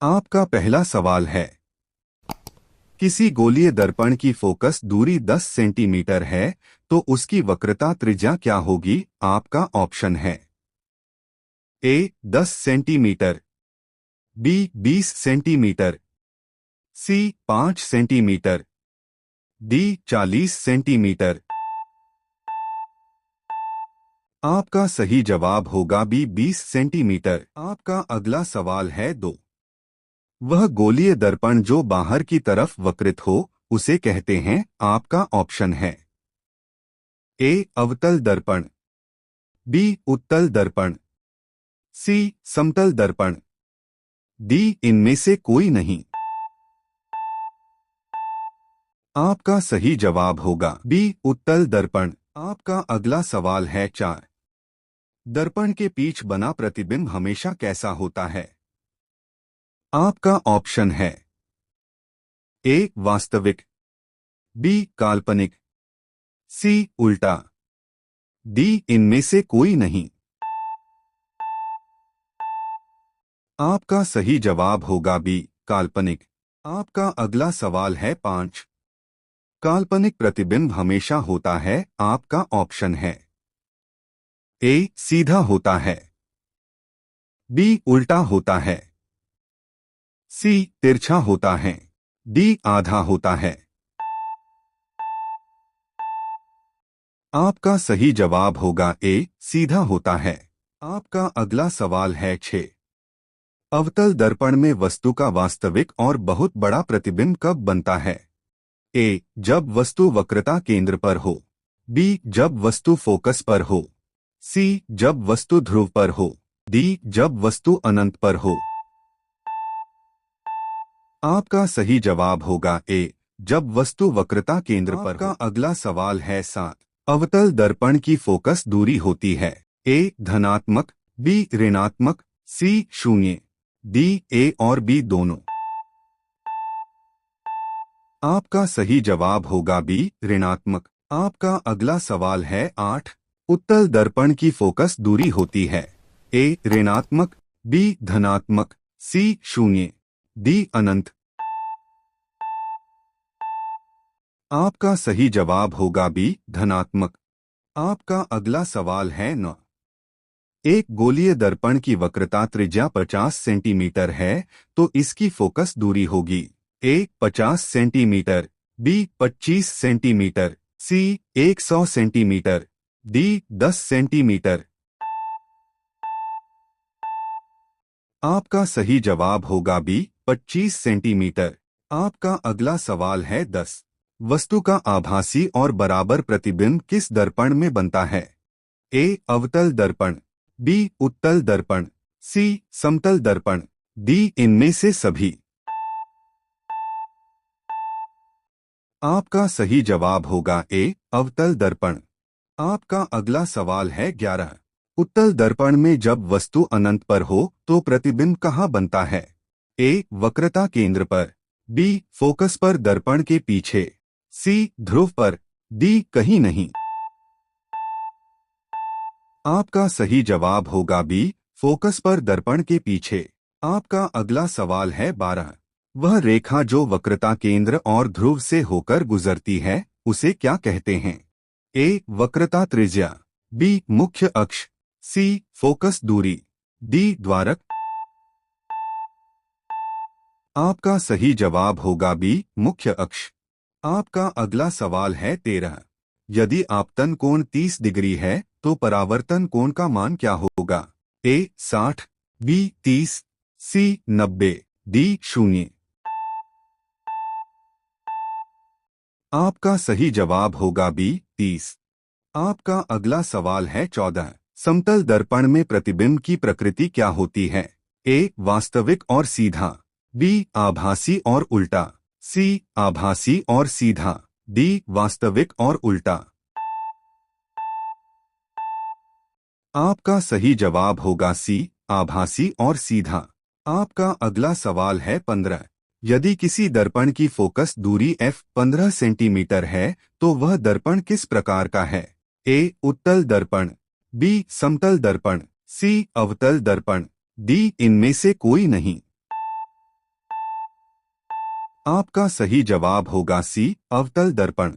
आपका पहला सवाल है, किसी गोलीय दर्पण की फोकस दूरी 10 सेंटीमीटर है तो उसकी वक्रता त्रिज्या क्या होगी? आपका ऑप्शन है ए 10 सेंटीमीटर, बी 20 सेंटीमीटर, सी 5 सेंटीमीटर, डी 40 सेंटीमीटर। आपका सही जवाब होगा बी 20 सेंटीमीटर। आपका अगला सवाल है दो, वह गोलीय दर्पण जो बाहर की तरफ वक्रित हो उसे कहते हैं। आपका ऑप्शन है ए अवतल दर्पण, बी उत्तल दर्पण, सी समतल दर्पण, डी इनमें से कोई नहीं। आपका सही जवाब होगा बी उत्तल दर्पण। आपका अगला सवाल है चार, दर्पण के पीछ बना प्रतिबिंब हमेशा कैसा होता है? आपका ऑप्शन है ए वास्तविक, बी काल्पनिक, सी उल्टा, डी इनमें से कोई नहीं। आपका सही जवाब होगा बी काल्पनिक। आपका अगला सवाल है पांच, काल्पनिक प्रतिबिंब हमेशा होता है। आपका ऑप्शन है ए सीधा होता है, बी उल्टा होता है, सी तिरछा होता है, डी आधा होता है। आपका सही जवाब होगा ए सीधा होता है। आपका अगला सवाल है छह, अवतल दर्पण में वस्तु का वास्तविक और बहुत बड़ा प्रतिबिंब कब बनता है? ए जब वस्तु वक्रता केंद्र पर हो, बी जब वस्तु फोकस पर हो, सी जब वस्तु ध्रुव पर हो, डी जब वस्तु अनंत पर हो। आपका सही जवाब होगा ए जब वस्तु वक्रता केंद्र पर हो। अगला सवाल है सात, अवतल दर्पण की फोकस दूरी होती है ए धनात्मक, बी ऋणात्मक, सी शून्य, डी ए और बी दोनों। आपका सही जवाब होगा बी ऋणात्मक। आपका अगला सवाल है आठ, उत्तल दर्पण की फोकस दूरी होती है ए ऋणात्मक, बी धनात्मक, सी शून्य, डी अनंत। आपका सही जवाब होगा बी धनात्मक। आपका अगला सवाल है नौ, एक गोलीय दर्पण की वक्रता त्रिज्या 50 सेंटीमीटर है तो इसकी फोकस दूरी होगी ए 50 सेंटीमीटर, बी 25 सेंटीमीटर, सी 100 सेंटीमीटर, डी 10 सेंटीमीटर। आपका सही जवाब होगा बी 25 सेंटीमीटर। आपका अगला सवाल है 10, वस्तु का आभासी और बराबर प्रतिबिंब किस दर्पण में बनता है? ए अवतल दर्पण, बी उत्तल दर्पण, सी समतल दर्पण, डी इनमें से सभी। आपका सही जवाब होगा ए अवतल दर्पण। आपका अगला सवाल है 11, उत्तल दर्पण में जब वस्तु अनंत पर हो तो प्रतिबिंब कहाँ बनता है? ए वक्रता केंद्र पर, बी फोकस पर दर्पण के पीछे, सी ध्रुव पर, डी कहीं नहीं। आपका सही जवाब होगा बी फोकस पर दर्पण के पीछे। आपका अगला सवाल है 12, वह रेखा जो वक्रता केंद्र और ध्रुव से होकर गुजरती है उसे क्या कहते हैं? ए वक्रता त्रिज्या, बी मुख्य अक्ष, सी फोकस दूरी, डी द्वारक। आपका सही जवाब होगा बी मुख्य अक्ष। आपका अगला सवाल है 13, यदि आपतन कोण 30 डिग्री है तो परावर्तन कोण का मान क्या होगा? ए 60, बी 30, सी 90, डी 0। आपका सही जवाब होगा बी 30। आपका अगला सवाल है 14, समतल दर्पण में प्रतिबिंब की प्रकृति क्या होती है? ए वास्तविक और सीधा, बी आभासी और उल्टा, सी आभासी और सीधा, डी वास्तविक और उल्टा। आपका सही जवाब होगा सी आभासी और सीधा। आपका अगला सवाल है 15, यदि किसी दर्पण की फोकस दूरी f 15 सेंटीमीटर है तो वह दर्पण किस प्रकार का है? ए उत्तल दर्पण, बी समतल दर्पण, सी अवतल दर्पण, डी इनमें से कोई नहीं। आपका सही जवाब होगा सी, अवतल दर्पण।